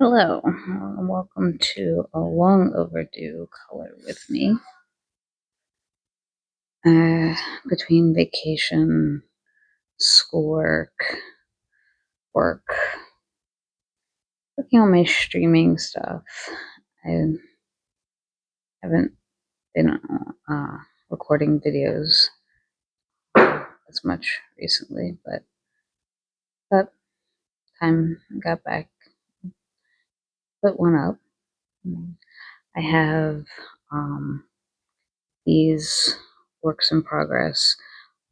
Hello, welcome to a long overdue color with me. Between vacation, schoolwork, work, working on my streaming stuff, I haven't been recording videos as much recently, but time I got back, put one up. I have these works in progress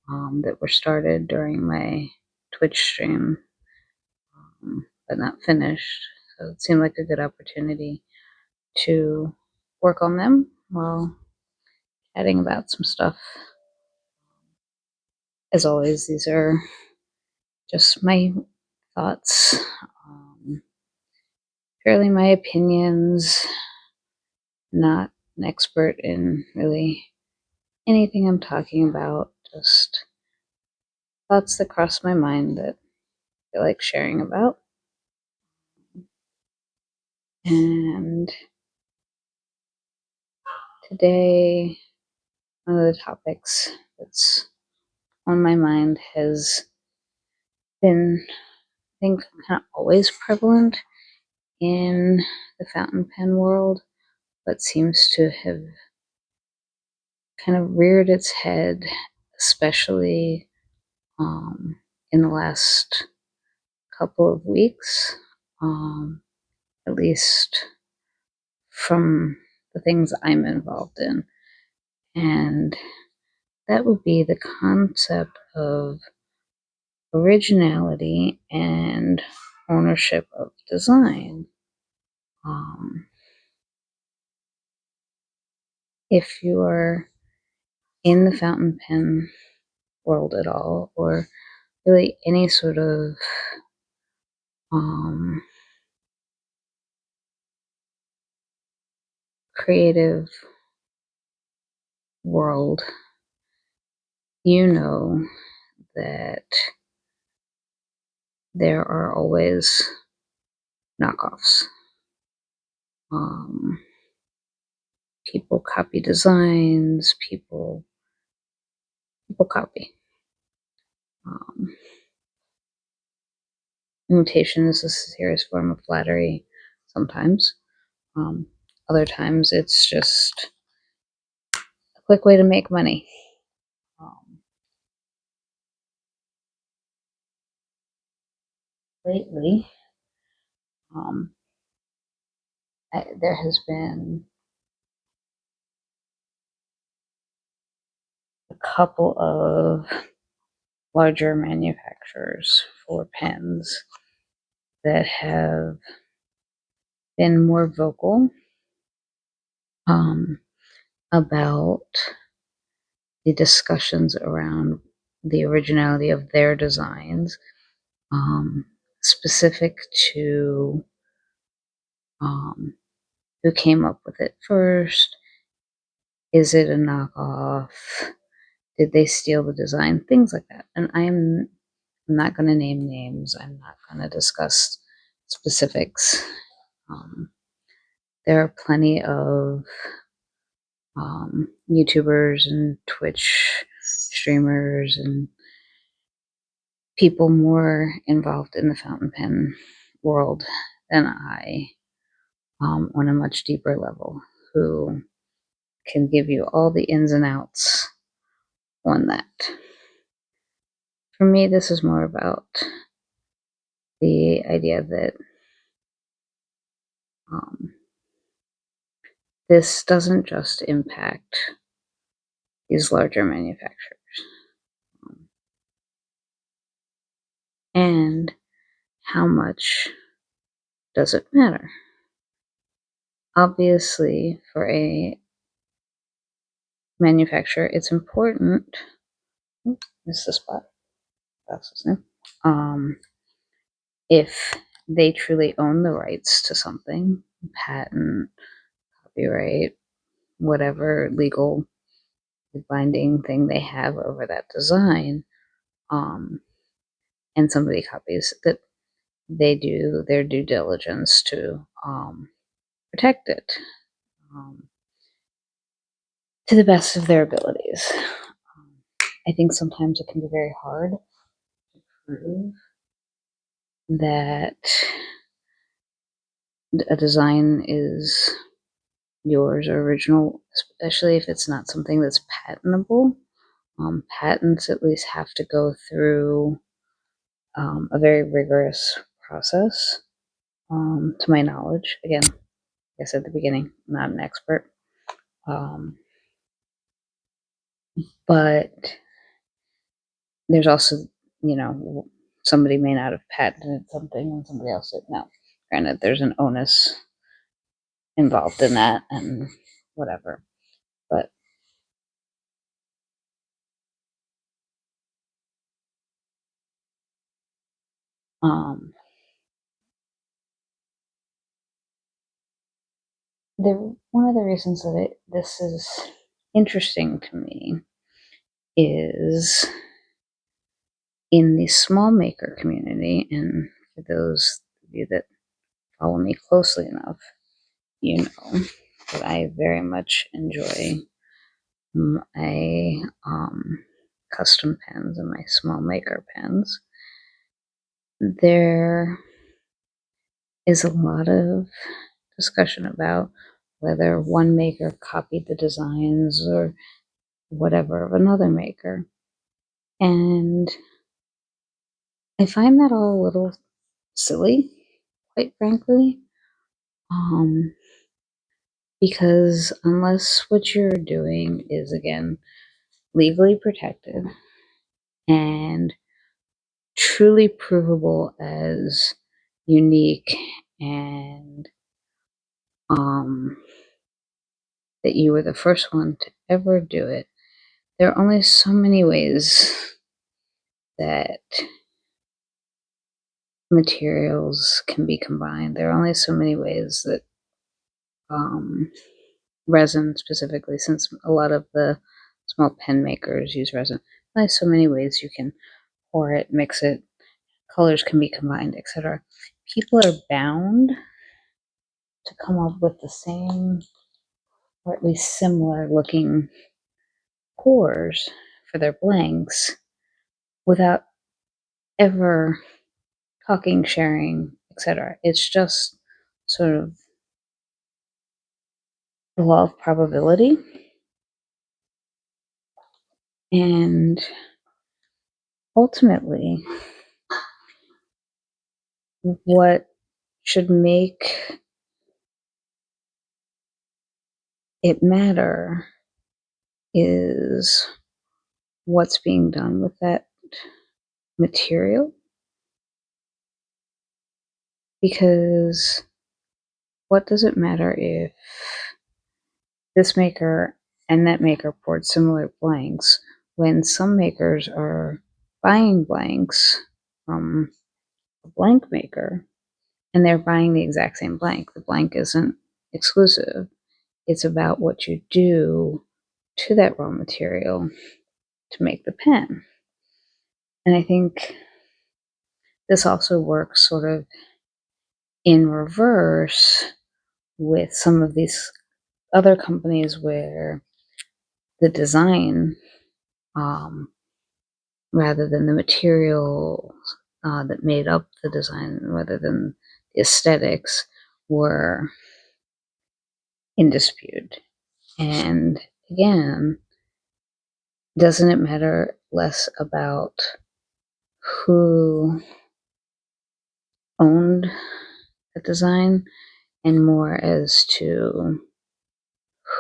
that were started during my Twitch stream, but not finished. So it seemed like a good opportunity to work on them while chatting about some stuff. As always, these are just my thoughts, purely my opinions, not an expert in really anything I'm talking about, just thoughts that cross my mind that I feel like sharing about. And today, one of the topics that's on my mind has been, I think, kind of always prevalent in the fountain pen world, but seems to have kind of reared its head, especially in the last couple of weeks, at least from the things I'm involved in. And that would be the concept of originality and ownership of design. If you're in the fountain pen world at all, or really any sort of creative world, you know that there are always knockoffs. People copy designs, people copy. Imitation is a serious form of flattery sometimes. Other times it's just a quick way to make money. Lately, there has been a couple of larger manufacturers for pens that have been more vocal about the discussions around the originality of their designs, specific to who came up with it first. Is it a knockoff? Did they steal the design? Things like that. And I'm not going to name names. I'm not going to discuss specifics. There are plenty of YouTubers and Twitch streamers and people more involved in the fountain pen world than I, on a much deeper level, who can give you all the ins and outs on that. For me, this is more about the idea that this doesn't just impact these larger manufacturers. And how much does it matter? Obviously, for a manufacturer, it's important. Missed the spot. That's his name. If they truly own the rights to something, patent, copyright, whatever legal binding thing they have over that design, and somebody copies that, they do their due diligence to protect it um, to the best of their abilities. I think sometimes it can be very hard to prove that a design is yours or original, especially if it's not something that's patentable. Patents at least have to go through a very rigorous process, to my knowledge. Again, like I said at the beginning, I'm not an expert. Um, but there's also, somebody may not have patented something and somebody else did. Now, granted, there's an onus involved in that and whatever. But um, one of the reasons that this is interesting to me is in the small maker community, and for those of you that follow me closely enough, you know that I very much enjoy my custom pens and my small maker pens. There is a lot of discussion about whether one maker copied the designs or whatever of another maker. And I find that all a little silly, quite frankly, um, because unless what you're doing is, again, legally protected and truly provable as unique and um, that you were the first one to ever do it, there are only so many ways that materials can be combined. There are only so many ways that resin, specifically, since a lot of the small pen makers use resin, there's so many ways you can pour it, mix it, colors can be combined, etc. People are bound to come up with the same, or at least similar looking pours for their blanks without ever talking, sharing, etc. It's just sort of the law of probability. And ultimately, what should make it matter is what's being done with that material. Because what does it matter if this maker and that maker poured similar blanks when some makers are buying blanks from a blank maker and they're buying the exact same blank? The blank isn't exclusive. It's about what you do to that raw material to make the pen. And I think this also works sort of in reverse with some of these other companies where the design, um, rather than the material that made up the design, rather than the aesthetics, were in dispute. And again, doesn't it matter less about who owned the design and more as to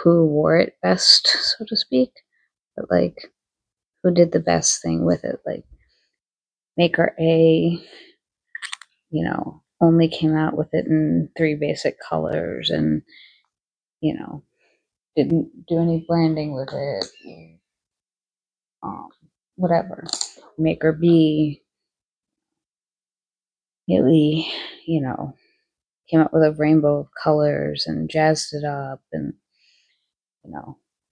who wore it best, so to speak? But like, who did the best thing with it? Like, maker A, only came out with it in 3 basic colors and, you know, didn't do any branding with it, um, whatever. Maker B really, came up with a rainbow of colors and jazzed it up and,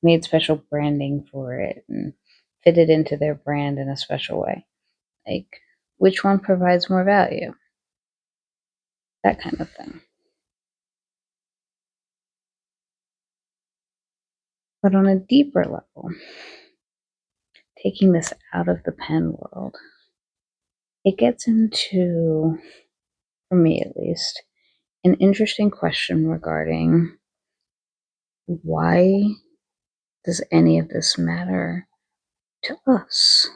made special branding for it and fitted into their brand in a special way. Like, which one provides more value? that kind of thing. But on a deeper level, taking this out of the pen world, it gets into, for me at least, an interesting question regarding why does any of this matter to us?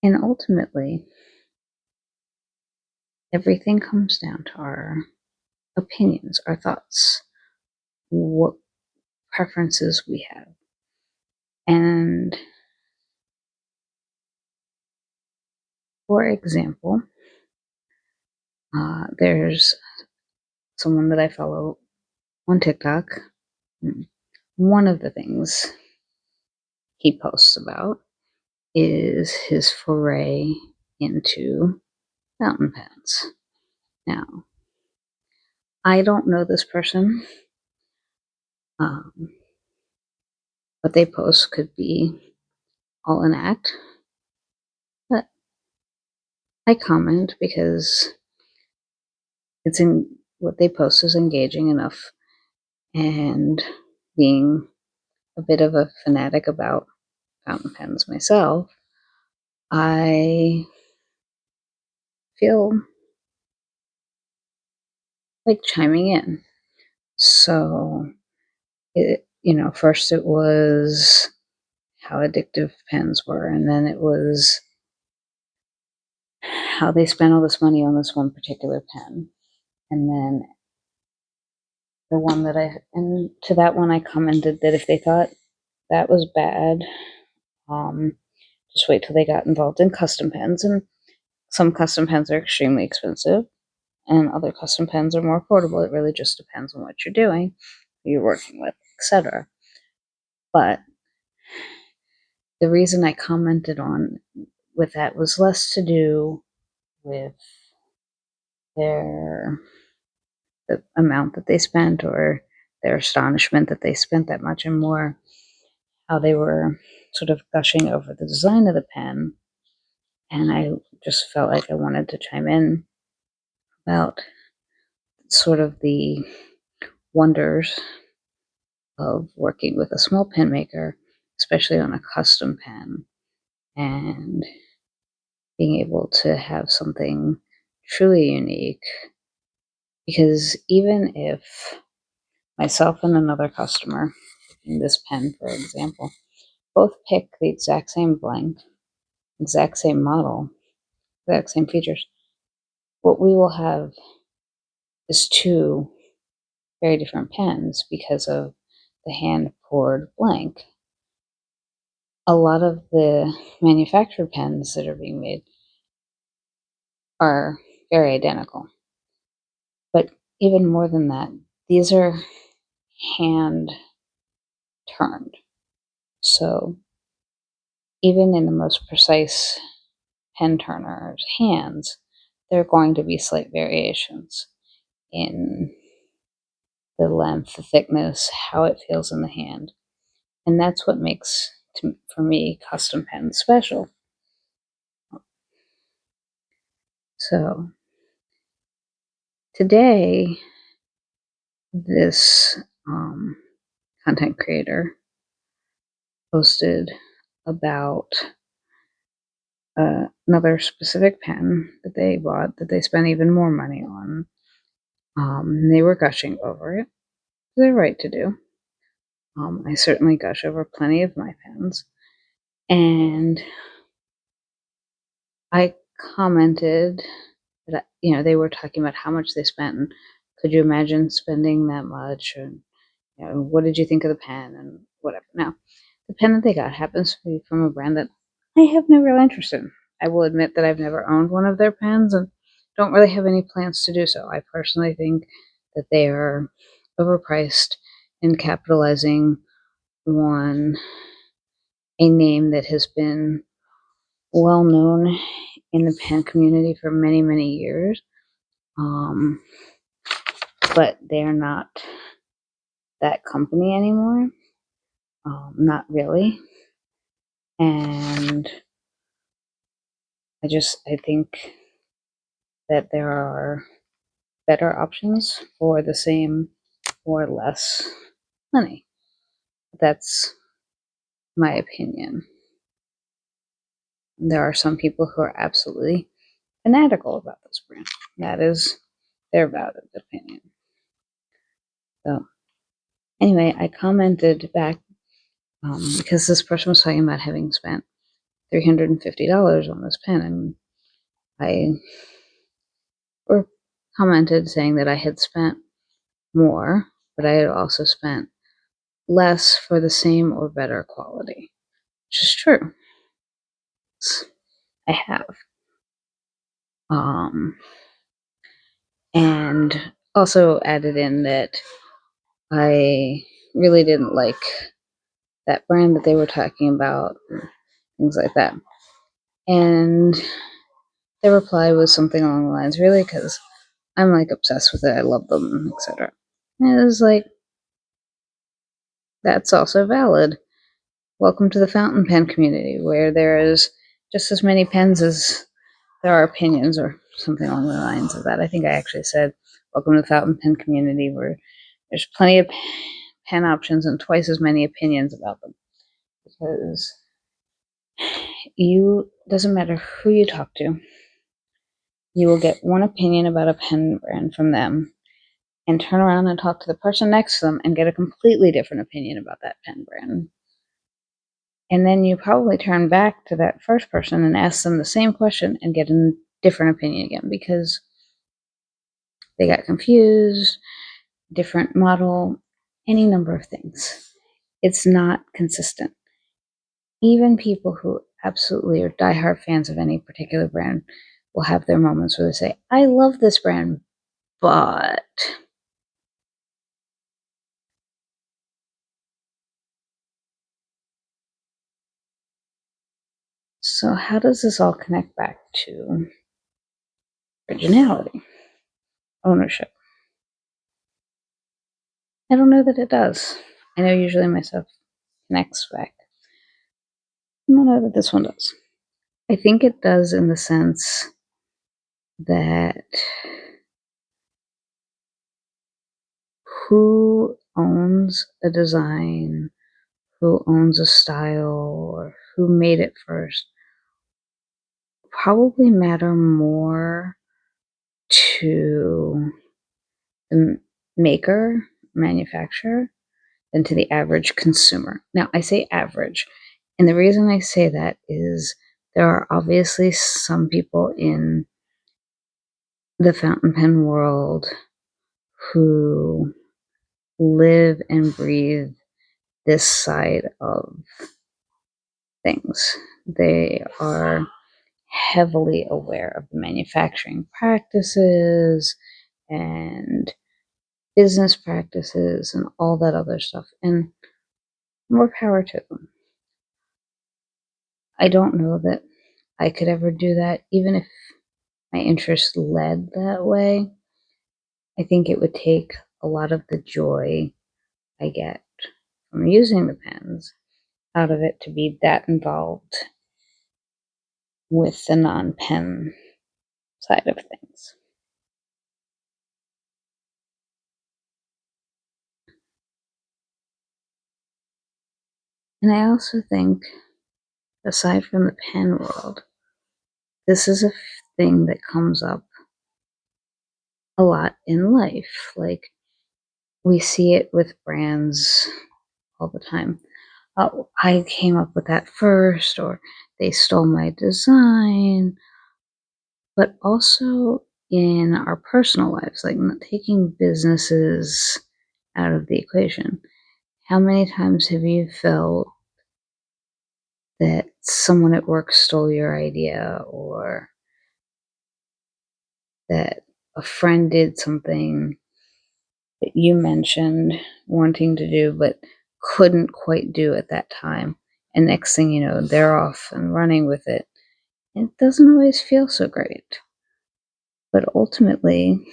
And ultimately, everything comes down to our opinions, our thoughts, what preferences we have. And for example, there's someone that I follow on TikTok. One of the things he posts about is his foray into fountain pens. Now, I don't know this person. Um, what they post could be all an act, but I comment because it's in what they post is engaging enough, and being a bit of a fanatic about fountain pens myself, I feel like chiming in. So, first it was how addictive pens were, and then it was how they spent all this money on this one particular pen. And then and to that one I commented that if they thought that was bad, just wait till they got involved in custom pens. And some custom pens are extremely expensive, and other custom pens are more affordable. It really just depends on what you're doing, who you're working with, etc. But the reason I commented on with that was less to do with their the amount that they spent or their astonishment that they spent that much, and more how they were sort of gushing over the design of the pen. And I just felt like I wanted to chime in about sort of the wonders of working with a small pen maker, especially on a custom pen, and being able to have something truly unique. Because even if myself and another customer, in this pen, for example, both pick the exact same blank, exact same model, exact same features, what we will have is two very different pens because of the hand poured blank. A lot of the manufactured pens that are being made are very identical. But even more than that, these are hand turned. So even in the most precise pen turner's hands, there are going to be slight variations in the length, the thickness, how it feels in the hand. And that's what makes, for me, custom pens special. So today, this content creator posted about another specific pen that they bought that they spent even more money on. They were gushing over it. They're right to do. I certainly gush over plenty of my pens. And I commented that, they were talking about how much they spent, and could you imagine spending that much? And, what did you think of the pen and whatever. Now, the pen that they got happens to be from a brand that I have no real interest in. I will admit that I've never owned one of their pens and don't really have any plans to do so. I personally think that they are overpriced and capitalizing on a name that has been well known in the pen community for many, many years. But they're not that company anymore. Not really. And I think that there are better options for the same or less money. That's my opinion. There are some people who are absolutely fanatical about this brand. That is their valid opinion. So, anyway, I commented back because this person was talking about having spent $350 on this pen, and I or commented saying that I had spent more, but I had also spent less for the same or better quality, which is true. I have. And also added in that I really didn't like that brand that they were talking about, things like that. And their reply was something along the lines, really, because I'm like obsessed with it, I love them, etc. And it was like, that's also valid. Welcome to the fountain pen community, where there is just as many pens as there are opinions, or something along the lines of that. I think I actually said, welcome to the fountain pen community, where there's plenty of pen options and twice as many opinions about them. Because doesn't matter who you talk to, you will get one opinion about a pen brand from them, and turn around and talk to the person next to them and get a completely different opinion about that pen brand. And then you probably turn back to that first person and ask them the same question and get a different opinion again, because they got confused, different model, any number of things. It's not consistent. Even people who absolutely are diehard fans of any particular brand will have their moments where they say, I love this brand, but. So, how does this all connect back to originality, ownership? I don't know that it does. I know usually my stuff connects back. I don't know that this one does. I think it does in the sense that who owns a design, who owns a style, or who made it first probably matter more to the maker, manufacturer, than to the average consumer. Now, I say average, and the reason I say that is there are obviously some people in the fountain pen world who live and breathe this side of things. They are heavily aware of the manufacturing practices and business practices and all that other stuff, and more power to them. I don't know that I could ever do that, even if my interest led that way. I think it would take a lot of the joy I get from using the pens out of it to be that involved with the non-pen side of things. And I also think, aside from the pen world, this is a thing that comes up a lot in life. Like, we see it with brands all the time. Oh, I came up with that first, or they stole my design. But also in our personal lives, like taking businesses out of the equation. How many times have you felt that someone at work stole your idea, or that a friend did something that you mentioned wanting to do but couldn't quite do at that time? And next thing you know, they're off and running with it. It doesn't always feel so great. But ultimately,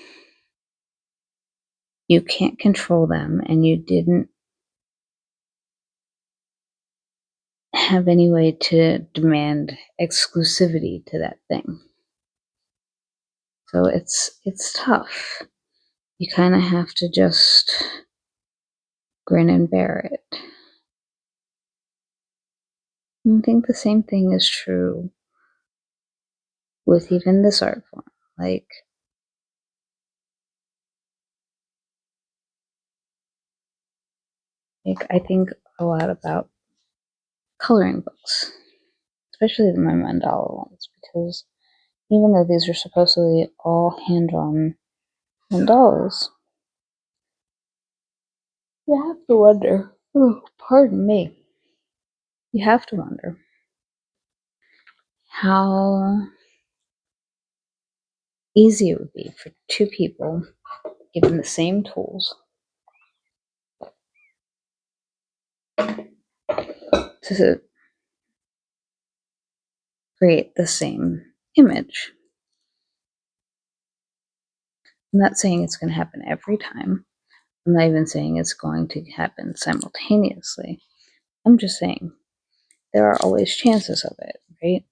you can't control them, and you didn't have any way to demand exclusivity to that thing. So it's tough. You kind of have to just grin and bear it. And I think the same thing is true with even this art form. Like I think a lot about coloring books, especially my mandala ones, because even though these are supposedly all hand-drawn mandalas, you have to wonder, oh, pardon me, you have to wonder how easy it would be for two people, given the same tools, to create the same image. I'm not saying it's going to happen every time. I'm not even saying it's going to happen simultaneously. I'm just saying there are always chances of it, right?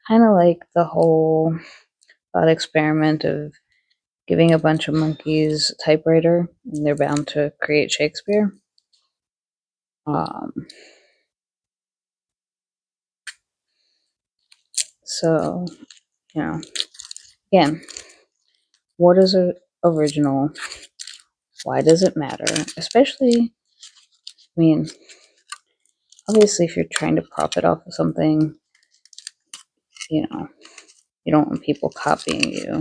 Kind of like the whole thought experiment of giving a bunch of monkeys a typewriter and they're bound to create Shakespeare. So, you know, again, what is original? Why does it matter? Especially, I mean, obviously, if you're trying to profit off of something, you know, you don't want people copying you.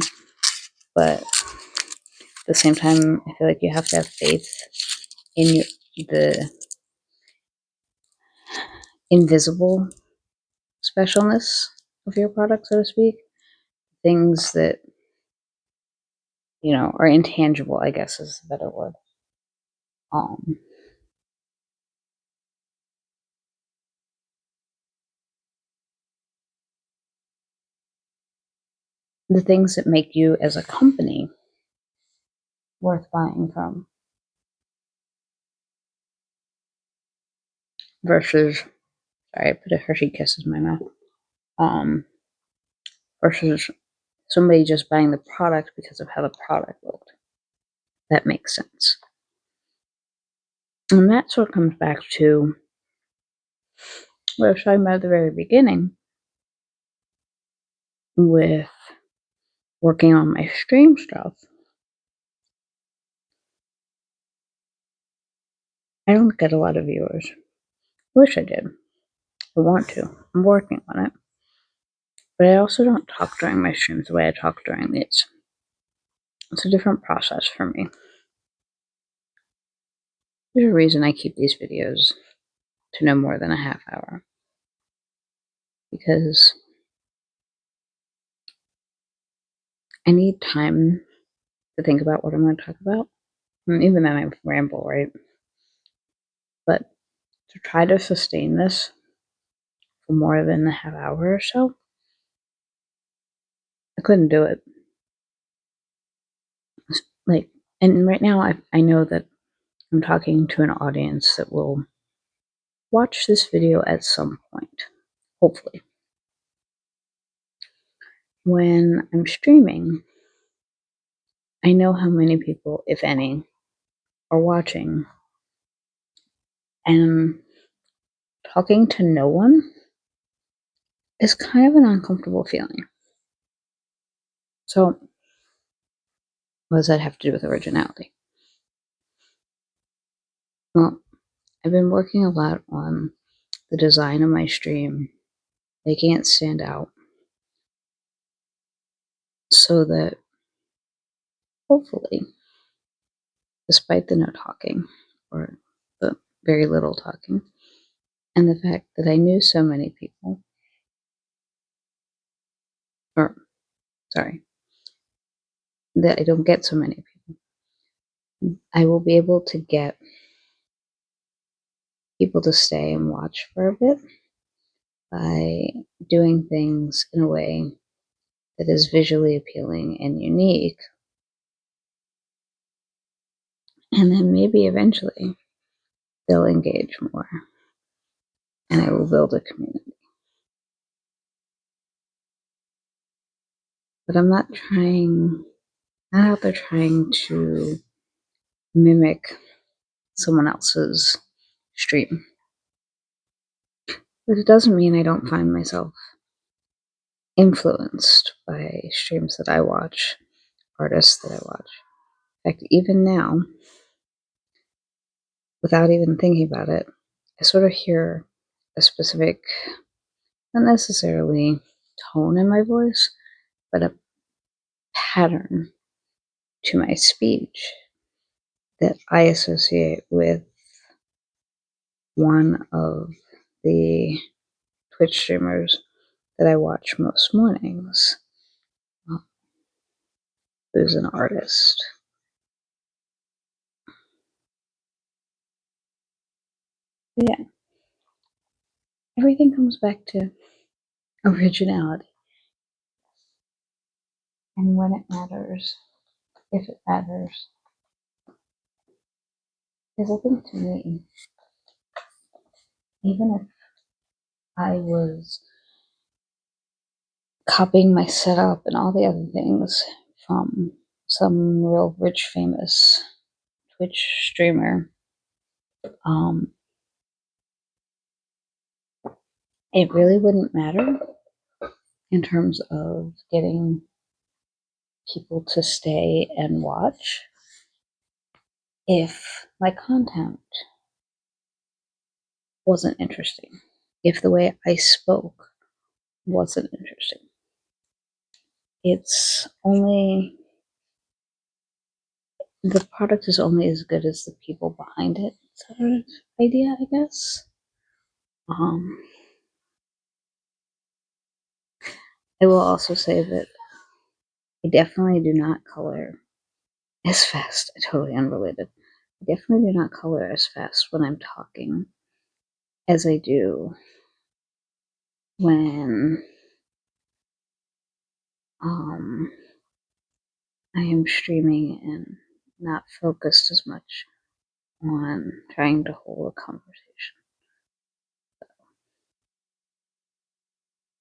But at the same time, I feel like you have to have faith in the invisible specialness of your product, so to speak. Things that, you know, are intangible, I guess is a better word. The things that make you as a company worth buying from versus, sorry, I put a Hershey Kiss in my mouth, versus somebody just buying the product because of how the product looked. That makes sense. And that sort of comes back to what I was talking about at the very beginning with working on my stream stuff. I don't get a lot of viewers. Wish I did. I want to. I'm working on it. But I also don't talk during my streams the way I talk during these. It's a different process for me. There's a reason I keep these videos to no more than a half hour. Because I need time to think about what I'm going to talk about. Even then, I ramble, right? But to try to sustain this for more than a half hour or so, I couldn't do it. Like, and right now, I know that I'm talking to an audience that will watch this video at some point, hopefully. When I'm streaming, I know how many people, if any, are watching, and talking to no one is kind of an uncomfortable feeling. So, what does that have to do with originality? Well, I've been working a lot on the design of my stream, making it stand out, so that hopefully, despite the no talking, or the very little talking, and the fact that I knew so many people, or sorry, that I don't get so many people, I will be able to get people to stay and watch for a bit by doing things in a way that is visually appealing and unique. And then maybe eventually they'll engage more. and I will build a community. But I'm not out there trying to mimic someone else's stream. But it doesn't mean I don't find myself influenced by streams that I watch, artists that I watch. In fact, even now, without even thinking about it, I sort of hear a specific, not necessarily tone in my voice, but a pattern to my speech that I associate with one of the Twitch streamers that I watch most mornings, who's an artist. But yeah, everything comes back to originality. And when it matters, if it matters. Because I think to me, even if I was copying my setup and all the other things from some real rich, famous Twitch streamer, it really wouldn't matter in terms of getting people to stay and watch if my content wasn't interesting, if the way I spoke wasn't interesting. It's only, the product is only as good as the people behind it, sort of idea, I guess. I will also say that I definitely do not color as fast, totally unrelated. I definitely do not color as fast when I'm talking as I do when I am streaming and not focused as much on trying to hold a conversation.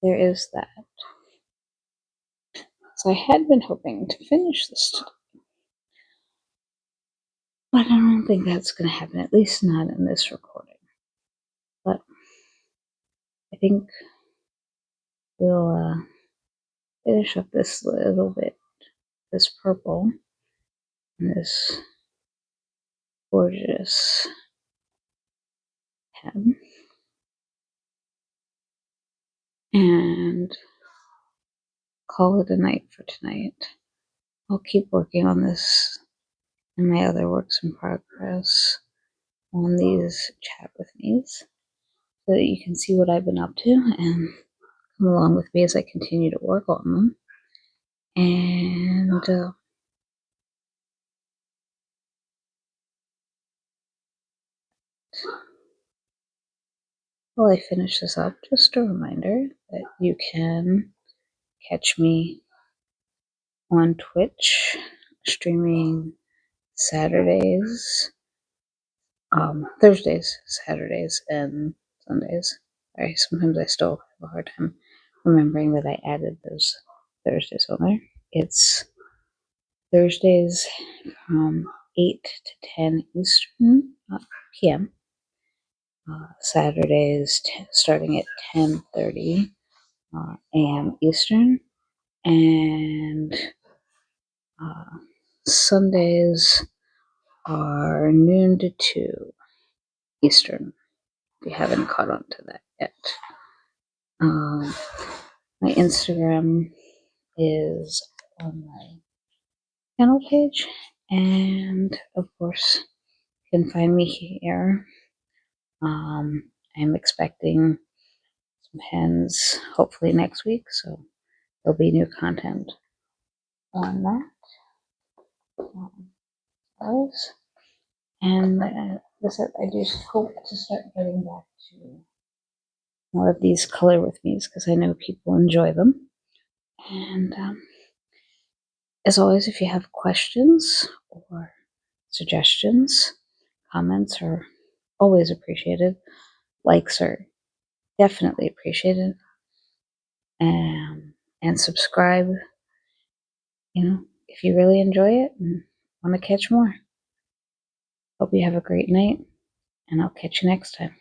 There is that. So I had been hoping to finish this today, but I don't think that's going to happen, at least not in this recording. But I think we'll finish up this little bit, this purple, and this gorgeous pen, and call it a night for tonight. I'll keep working on this and my other works in progress on these chat with me's so that you can see what I've been up to and come along with me as I continue to work on them. And while I finish this up, just a reminder that you can catch me on Twitch streaming Saturdays, Thursdays, Saturdays, and Sundays. Sorry, sometimes I still have a hard time remembering that I added those Thursdays on there. It's Thursdays from 8 to 10 Eastern p.m. Saturdays starting at 10:30 a.m. Eastern, and Sundays are noon to 2 Eastern. If you haven't caught on to that yet. My Instagram is on my channel page, and of course, you can find me here. I'm expecting some pens hopefully next week, so there'll be new content on that. And that's it. I just hope to start getting back to more of these color with me's because I know people enjoy them. And as always, if you have questions or suggestions, comments are always appreciated. Likes are definitely appreciate it. And subscribe, if you really enjoy it and want to catch more. Hope you have a great night, and I'll catch you next time.